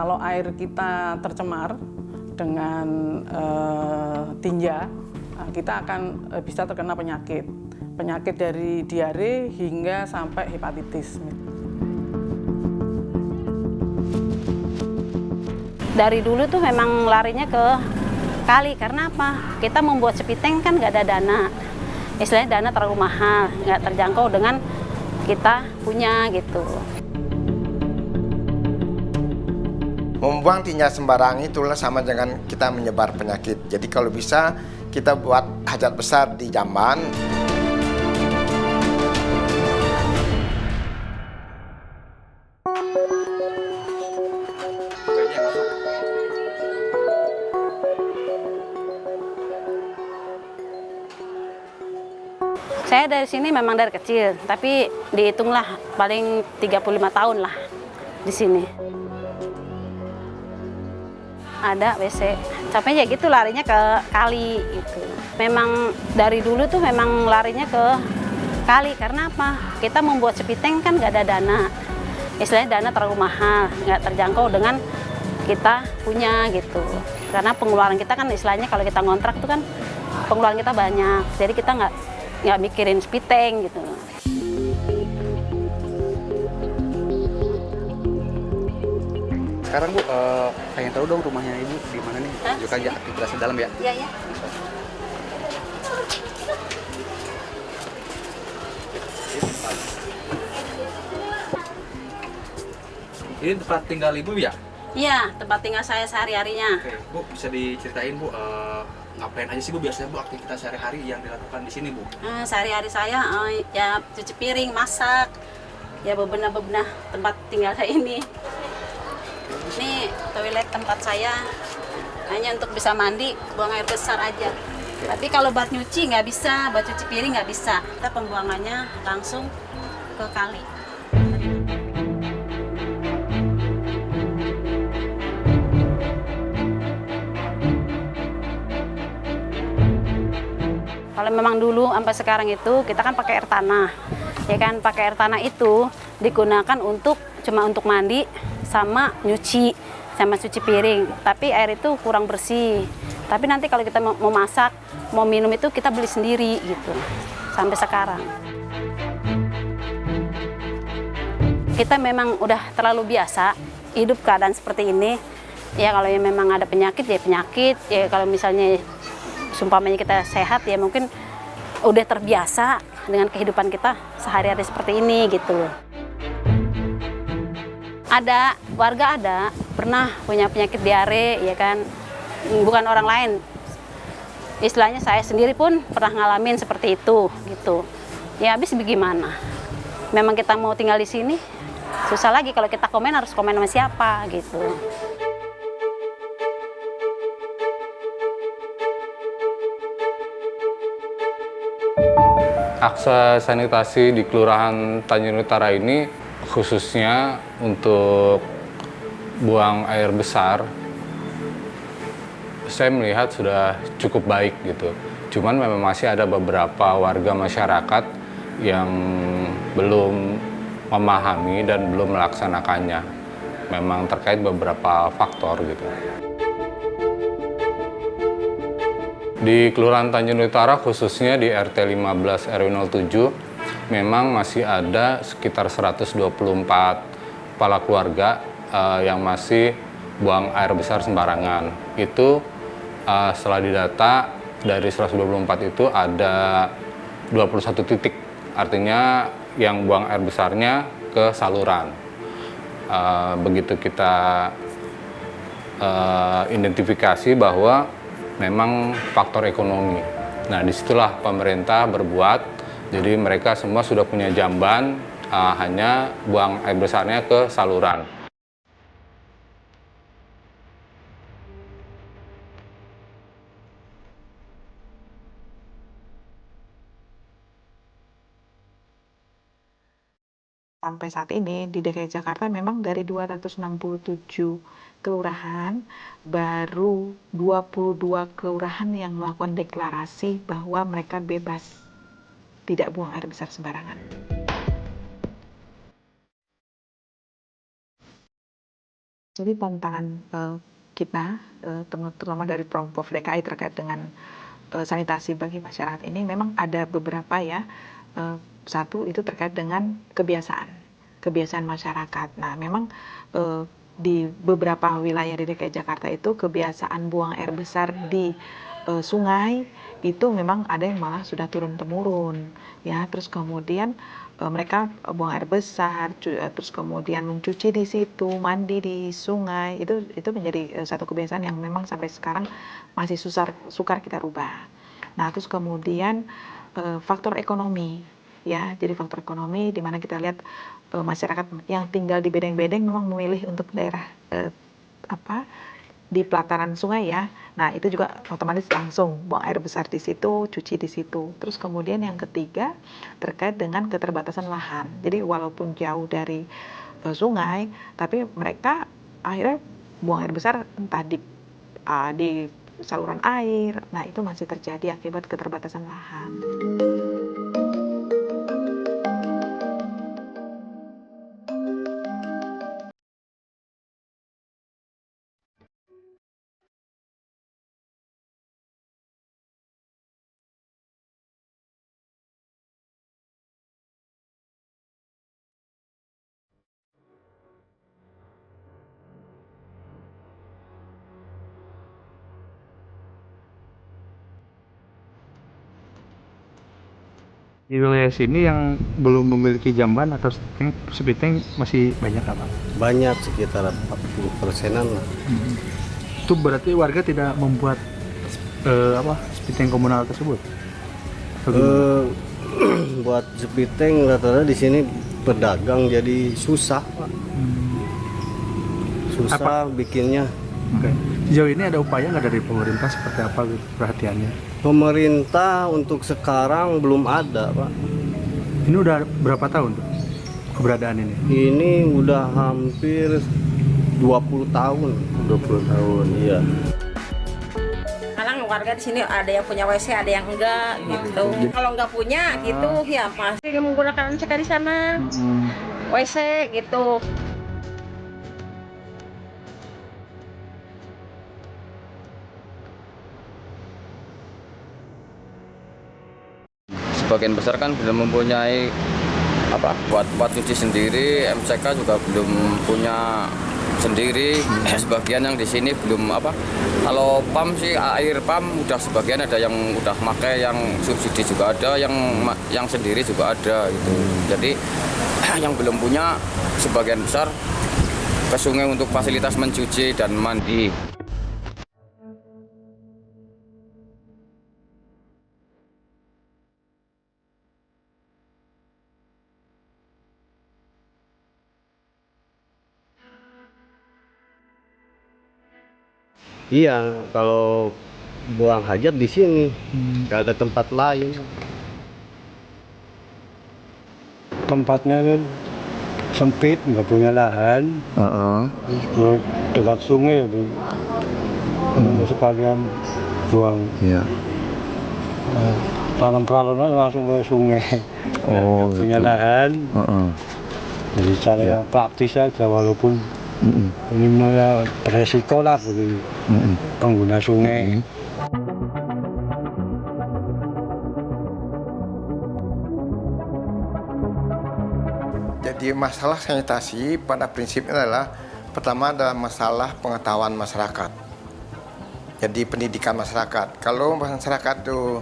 Kalau air kita tercemar dengan tinja, kita akan bisa terkena penyakit dari diare hingga sampai hepatitis. Dari dulu tuh memang larinya ke kali, karena apa? Kita membuat sepiteng kan nggak ada dana. Istilahnya dana terlalu mahal, nggak terjangkau dengan kita punya gitu. Membuang tinja sembarang itulah sama dengan kita menyebar penyakit. Jadi kalau bisa kita buat hajat besar di jamban. Saya dari sini memang dari kecil, tapi dihitunglah paling 35 tahun lah di sini. Ada WC, sampai ya gitu larinya ke kali gitu. Memang dari dulu tuh memang larinya ke kali, karena apa? Kita membuat sepiteng kan nggak ada dana. Istilahnya dana terlalu mahal, nggak terjangkau dengan kita punya gitu. Karena pengeluaran kita kan istilahnya kalau kita ngontrak tuh kan pengeluaran kita banyak, jadi kita nggak mikirin sepiteng gitu. Sekarang Bu, pengen tahu dong rumahnya Ibu di mana nih? Tunjuk aja aktivitas di dalam ya. Iya, iya. Ini tempat tinggal Ibu ya? Iya, tempat tinggal saya sehari-harinya. Oke, Bu, bisa diceritain Bu, ngapain aja sih Bu biasanya Bu aktivitas sehari-hari yang dilakukan di sini Bu? Sehari-hari saya ya cuci piring, masak, ya bebenah-bebenah tempat tinggal saya ini. Ini toilet tempat saya hanya untuk bisa mandi, buang air besar aja. Tapi kalau buat nyuci nggak bisa, buat cuci piring nggak bisa. Kita pembuangannya langsung ke kali. Kalau memang dulu sampai sekarang itu kita kan pakai air tanah, ya kan, pakai air tanah itu digunakan cuma untuk mandi sama nyuci sama cuci piring. Tapi air itu kurang bersih. Tapi nanti kalau kita mau masak, mau minum itu kita beli sendiri gitu. Sampai sekarang. Kita memang udah terlalu biasa hidup keadaan seperti ini. Ya kalau yang memang ada penyakit ya penyakit. Ya kalau misalnya sumpamanya kita sehat ya mungkin udah terbiasa dengan kehidupan kita sehari-hari seperti ini gitu. Ada warga pernah punya penyakit diare ya kan, bukan orang lain, istilahnya saya sendiri pun pernah ngalamin seperti itu gitu. Ya habis bagaimana? Memang kita mau tinggal di sini susah lagi, kalau kita komen harus komen sama siapa gitu. Akses sanitasi di Kelurahan Tanjung Utara ini khususnya untuk buang air besar, saya melihat sudah cukup baik gitu. Cuman memang masih ada beberapa warga masyarakat yang belum memahami dan belum melaksanakannya. Memang terkait beberapa faktor gitu. Di Kelurahan Tanjung Utara khususnya di RT 15 RW 07 memang masih ada sekitar 124 kepala keluarga yang masih buang air besar sembarangan. Itu setelah didata dari 124 itu ada 21 titik, artinya yang buang air besarnya ke saluran. Begitu kita identifikasi bahwa memang faktor ekonomi. Nah, disitulah pemerintah berbuat. Jadi mereka semua sudah punya jamban, hanya buang air besarnya ke saluran. Sampai saat ini di DKI Jakarta memang dari 267 kelurahan, baru 22 kelurahan yang melakukan deklarasi bahwa mereka bebas tidak buang air besar sembarangan. Jadi tantangan kita, terutama dari Pemprov DKI terkait dengan sanitasi bagi masyarakat ini memang ada beberapa ya. Satu itu terkait dengan kebiasaan masyarakat. Nah, memang di beberapa wilayah di DKI Jakarta itu kebiasaan buang air besar di sungai itu memang ada yang malah sudah turun-temurun ya. Terus kemudian mereka buang air besar, terus kemudian mencuci di situ, mandi di sungai, itu menjadi satu kebiasaan yang memang sampai sekarang masih sukar kita rubah. Nah, terus kemudian faktor ekonomi ya, jadi faktor ekonomi di mana kita lihat masyarakat yang tinggal di bedeng-bedeng memang memilih untuk daerah di pelataran sungai ya. Nah, itu juga otomatis langsung buang air besar di situ, cuci di situ. Terus kemudian yang ketiga terkait dengan keterbatasan lahan. Jadi walaupun jauh dari sungai, tapi mereka akhirnya buang air besar entah di saluran air. Nah, itu masih terjadi akibat keterbatasan lahan. Di wilayah sini yang belum memiliki jamban atau speed tank masih banyak apa? Banyak, sekitar 40%-an lah. Itu berarti warga tidak membuat speed tank komunal tersebut? Buat speed tank rata-rata di sini pedagang jadi susah, Pak. Susah bikinnya. Oke. Sejauh ini ada upaya nggak dari pemerintah seperti apa gitu perhatiannya? Pemerintah untuk sekarang belum ada, Pak. Ini udah berapa tahun tuh keberadaan ini? Ini udah hampir 20 tahun. 20 tahun. Iya. Kadang warga di sini ada yang punya WC, ada yang enggak gitu. Kalau nggak punya gitu ya pasti menggunakan WC di sana. WC gitu. Sebagian besar kan belum mempunyai buat cuci sendiri, MCK juga belum punya sendiri. Sebagian yang di sini belum kalau PAM sih air PAM udah sebagian ada yang udah pakai, yang subsidi juga ada, yang sendiri juga ada gitu. Jadi yang belum punya sebagian besar ke sungai untuk fasilitas mencuci dan mandi. Iya, kalau buang hajat di sini, nggak ada tempat lain. Tempatnya kan sempit, nggak punya lahan, dekat sungai, sekalian buang. Iya. Tanam-tanamnya langsung ke sungai. Nggak punya lahan, jadi cara yang praktis saja walaupun ini malah beresiko lah bagi pengguna sungai. Jadi masalah sanitasi pada prinsipnya adalah pertama adalah masalah pengetahuan masyarakat. Jadi pendidikan masyarakat. Kalau masyarakat itu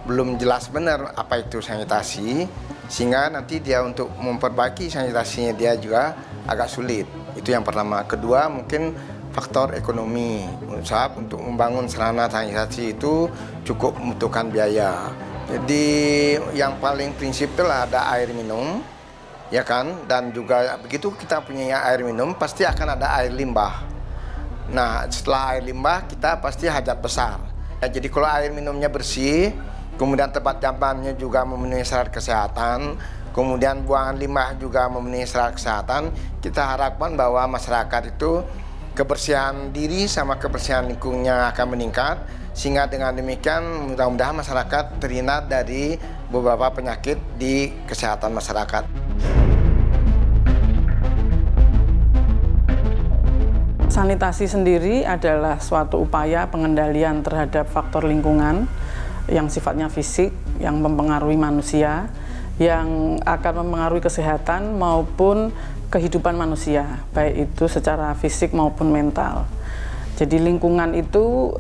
belum jelas benar apa itu sanitasi, sehingga nanti dia untuk memperbaiki sanitasinya dia juga agak sulit. Itu yang pertama. Kedua mungkin faktor ekonomi. Sebab untuk membangun sarana sanitasi itu cukup membutuhkan biaya. Jadi yang paling prinsip itulah ada air minum, ya kan? Dan juga begitu kita punya air minum pasti akan ada air limbah. Nah, setelah air limbah kita pasti hajat besar. Ya, jadi kalau air minumnya bersih, kemudian tempat jambannya juga memenuhi syarat kesehatan, kemudian buangan limbah juga memenuhi syarat kesehatan, kita harapkan bahwa masyarakat itu kebersihan diri sama kebersihan lingkungannya akan meningkat, sehingga dengan demikian mudah-mudahan masyarakat terhindar dari beberapa penyakit di kesehatan masyarakat. Sanitasi sendiri adalah suatu upaya pengendalian terhadap faktor lingkungan yang sifatnya fisik, yang mempengaruhi manusia, yang akan mempengaruhi kesehatan maupun kehidupan manusia, baik itu secara fisik maupun mental. Jadi lingkungan itu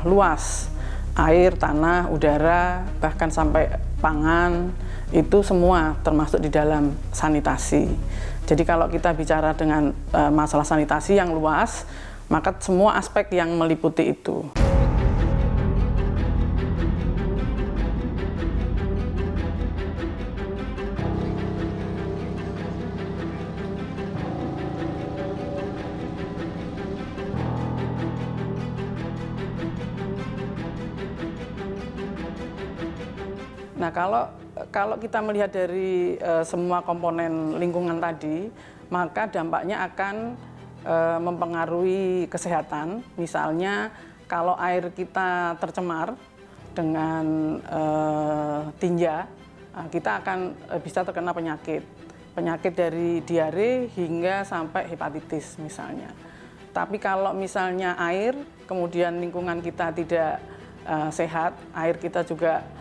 luas, air, tanah, udara, bahkan sampai pangan, itu semua termasuk di dalam sanitasi. Jadi kalau kita bicara dengan masalah sanitasi yang luas, maka semua aspek yang meliputi itu. Nah, kalau kita melihat dari semua komponen lingkungan tadi, maka dampaknya akan mempengaruhi kesehatan. Misalnya, kalau air kita tercemar dengan tinja, kita akan bisa terkena penyakit dari diare hingga sampai hepatitis misalnya. Tapi kalau misalnya air, kemudian lingkungan kita tidak sehat, air kita juga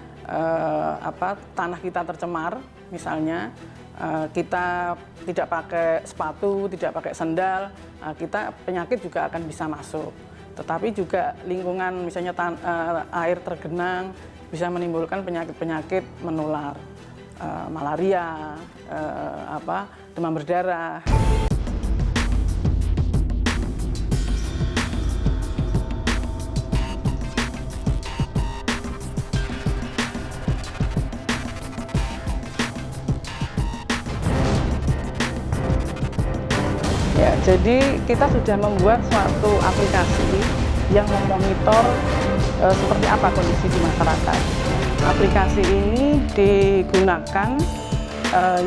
tanah kita tercemar, misalnya kita tidak pakai sepatu, tidak pakai sandal, kita penyakit juga akan bisa masuk. Tetapi juga lingkungan, misalnya air tergenang, bisa menimbulkan penyakit-penyakit menular, malaria, demam berdarah. Ya, jadi kita sudah membuat suatu aplikasi yang memonitor seperti apa kondisi di masyarakat. Aplikasi ini digunakan,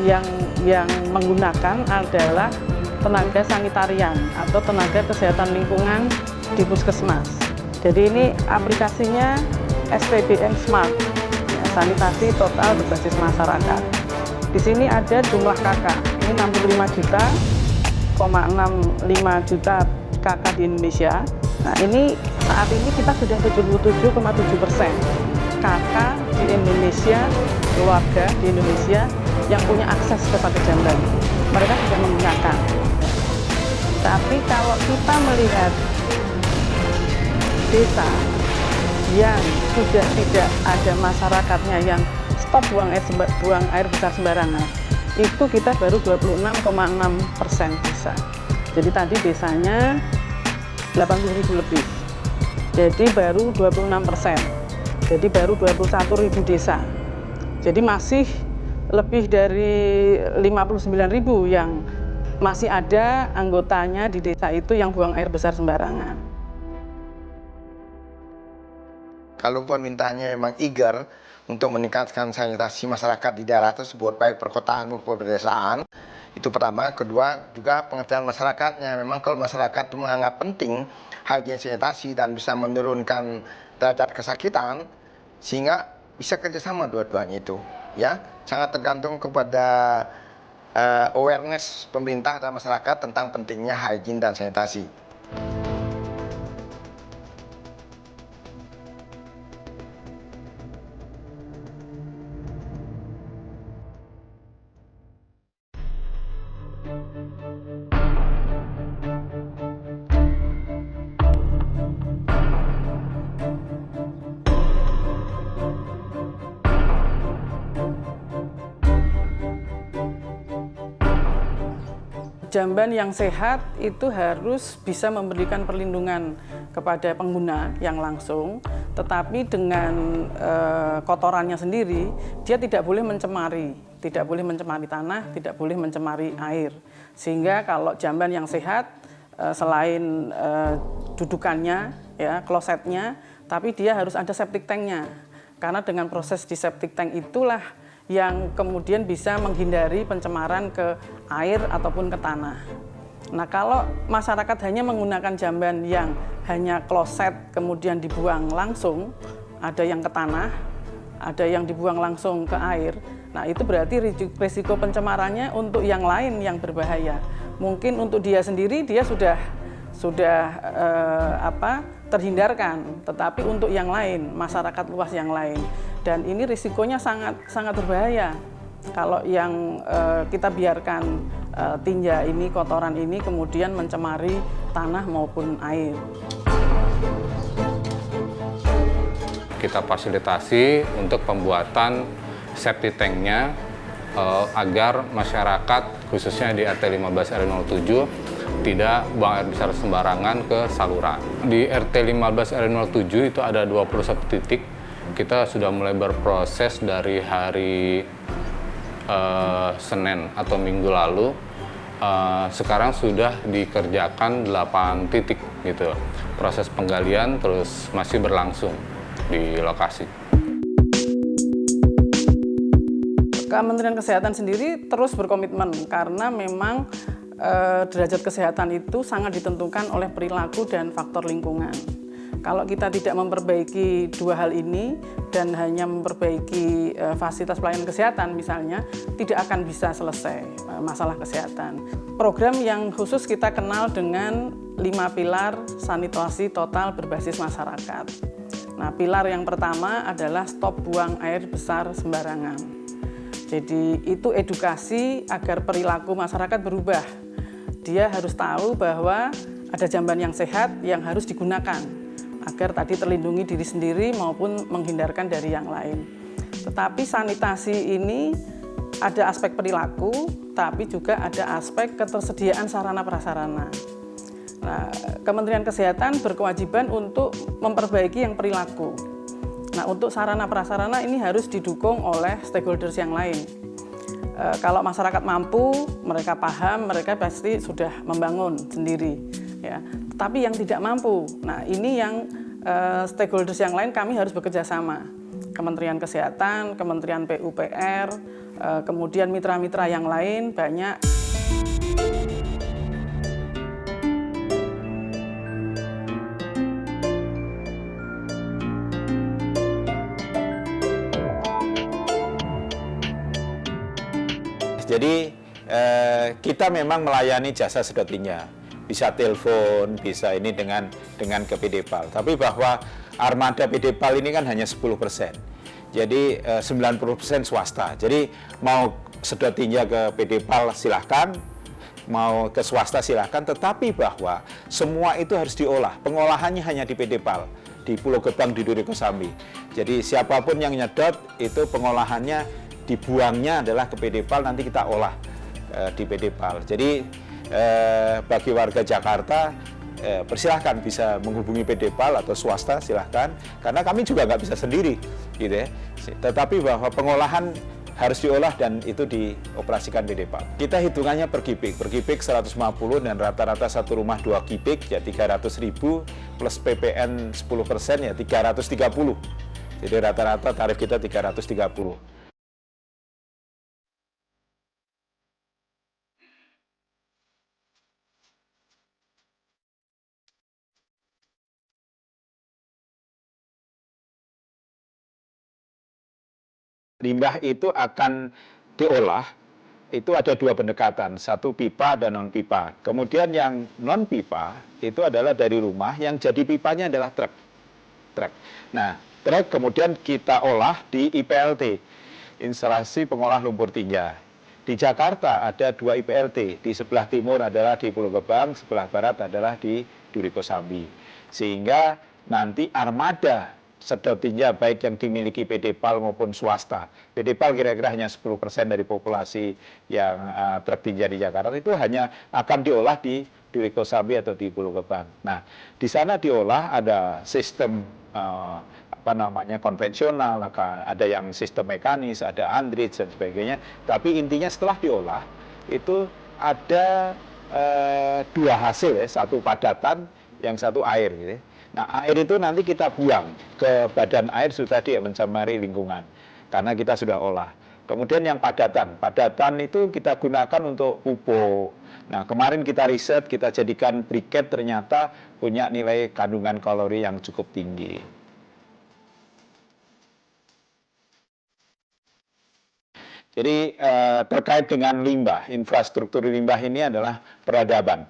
yang menggunakan adalah tenaga sanitarian atau tenaga kesehatan lingkungan di puskesmas. Jadi ini aplikasinya SPBM Smart, ya, sanitasi total berbasis masyarakat. Di sini ada jumlah KK, ini 65,65 juta KK di Indonesia. Nah, ini saat ini kita sudah 77,7% KK di Indonesia, keluarga di Indonesia yang punya akses kepada jamban. Mereka sudah menggunakan. Tapi kalau kita melihat desa yang sudah tidak ada masyarakatnya yang stop buang air besar sembarangan, itu kita baru 26,6% desa. Jadi tadi desanya 80.000 lebih. Jadi baru 26%. Jadi baru 21.000 desa. Jadi masih lebih dari 59.000 yang masih ada anggotanya di desa itu yang buang air besar sembarangan. Kalau permintaannya memang eager untuk meningkatkan sanitasi masyarakat di daerah tersebut, baik perkotaan maupun pedesaan, itu pertama. Kedua, juga pengertian masyarakatnya. Memang kalau masyarakat itu menganggap penting hygiene sanitasi dan bisa menurunkan derajat kesakitan, sehingga bisa kerjasama dua-duanya itu. Ya, sangat tergantung kepada awareness pemerintah dan masyarakat tentang pentingnya hygiene dan sanitasi. Jamban yang sehat itu harus bisa memberikan perlindungan kepada pengguna yang langsung, tetapi dengan kotorannya sendiri, dia tidak boleh mencemari tanah, tidak boleh mencemari air. Sehingga kalau jamban yang sehat, selain dudukannya, ya, klosetnya, tapi dia harus ada septic tanknya. Karena dengan proses di septic tank itulah yang kemudian bisa menghindari pencemaran ke air ataupun ke tanah. Nah, kalau masyarakat hanya menggunakan jamban yang hanya kloset kemudian dibuang langsung, ada yang ke tanah, ada yang dibuang langsung ke air, nah itu berarti risiko pencemarannya untuk yang lain yang berbahaya. Mungkin untuk dia sendiri dia sudah sudah terhindarkan, tetapi untuk yang lain, masyarakat luas yang lain, dan ini risikonya sangat berbahaya kalau yang kita biarkan tinja ini, kotoran ini kemudian mencemari tanah maupun air. Kita fasilitasi untuk pembuatan septic tanknya agar masyarakat khususnya di RT 15 RW 07 tidak buang air besar sembarangan ke saluran. Di RT 15 RW 07 itu ada 21 titik. Kita sudah mulai berproses dari hari Senin atau Minggu lalu. Sekarang sudah dikerjakan 8 titik gitu. Proses penggalian terus masih berlangsung di lokasi. Kementerian Kesehatan sendiri terus berkomitmen karena memang derajat kesehatan itu sangat ditentukan oleh perilaku dan faktor lingkungan. Kalau kita tidak memperbaiki dua hal ini dan hanya memperbaiki fasilitas pelayanan kesehatan misalnya, tidak akan bisa selesai masalah kesehatan. Program yang khusus kita kenal dengan 5 pilar sanitasi total berbasis masyarakat. Nah, pilar yang pertama adalah stop buang air besar sembarangan. Jadi itu edukasi agar perilaku masyarakat berubah. Dia harus tahu bahwa ada jamban yang sehat yang harus digunakan agar tadi terlindungi diri sendiri maupun menghindarkan dari yang lain. Tetapi sanitasi ini ada aspek perilaku, tapi juga ada aspek ketersediaan sarana prasarana. Nah, Kementerian Kesehatan berkewajiban untuk memperbaiki yang perilaku. Nah, untuk sarana prasarana ini harus didukung oleh stakeholders yang lain. Kalau masyarakat mampu, mereka paham, mereka pasti sudah membangun sendiri. Ya. Tapi yang tidak mampu, nah ini yang stakeholders yang lain kami harus bekerja sama. Kementerian Kesehatan, Kementerian PUPR, kemudian mitra-mitra yang lain banyak. Jadi kita memang melayani jasa sedotinnya, bisa telepon, bisa ini dengan ke PDPAL. Tapi bahwa armada PDPAL ini kan hanya 10%, jadi 90% swasta. Jadi mau sedotinnya ke PDPAL silahkan, mau ke swasta silahkan, tetapi bahwa semua itu harus diolah. Pengolahannya hanya di PDPAL, di Pulau Gebang, di Duri Kosambi. Jadi siapapun yang nyedot itu pengolahannya, dibuangnya adalah ke PDPAL, nanti kita olah di PDPAL. Jadi bagi warga Jakarta persilahkan bisa menghubungi PDPAL atau swasta silahkan, karena kami juga nggak bisa sendiri gitu ya. Tetapi bahwa pengolahan harus diolah dan itu dioperasikan PDPAL. Kita hitungannya per kubik 150 dan rata-rata satu rumah 2 kubik ya 300.000 plus PPN 10% ya 330. Jadi rata-rata tarif kita 330. Limbah itu akan diolah, itu ada 2 pendekatan, satu pipa dan non pipa. Kemudian yang non pipa itu adalah dari rumah, yang jadi pipanya adalah truk. Nah, truk kemudian kita olah di IPLT, instalasi pengolah lumpur tinja. Di Jakarta ada 2 IPLT, di sebelah timur adalah di Pulau Gebang, sebelah barat adalah di Duri Kosambi. Sehingga nanti armada sedot tinja baik yang dimiliki PDPAL maupun swasta. PDPAL kira-kira hanya 10% dari populasi yang truk tinja di Jakarta, itu hanya akan diolah di Duri Kosambi atau di Pulau Gebang. Nah, di sana diolah ada sistem konvensional, ada yang sistem mekanis, ada andritz dan sebagainya. Tapi intinya setelah diolah itu ada 2 hasil ya, satu padatan, yang satu air gitu ya. Nah, air itu nanti kita buang ke badan air sudah tadi mencemari lingkungan karena kita sudah olah. Kemudian yang padatan itu kita gunakan untuk pupuk. Nah, kemarin kita riset, kita jadikan briket, ternyata punya nilai kandungan kalori yang cukup tinggi. Jadi terkait dengan limbah, infrastruktur limbah ini adalah peradaban.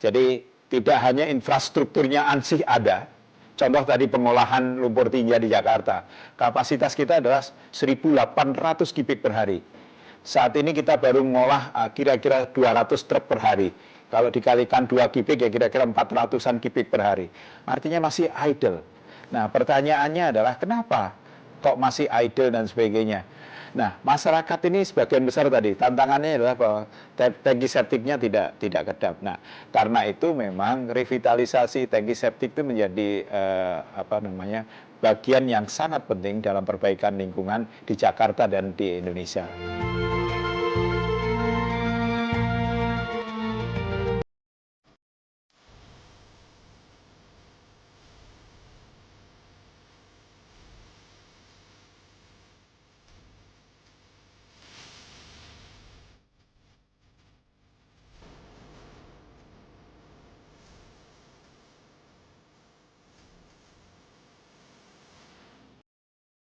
Jadi Tidak hanya infrastrukturnya ansih ada, contoh tadi pengolahan lumpur tinja di Jakarta, kapasitas kita adalah 1.800 kubik per hari. Saat ini kita baru mengolah kira-kira 200 truk per hari. Kalau dikalikan 2 kubik ya kira-kira 400-an kubik per hari. Artinya masih idle. Nah, pertanyaannya adalah kenapa kok masih idle dan sebagainya. Nah, masyarakat ini sebagian besar tadi tantangannya adalah bahwa tangki septiknya tidak kedap. Nah, karena itu memang revitalisasi tangki septik itu menjadi bagian yang sangat penting dalam perbaikan lingkungan di Jakarta dan di Indonesia.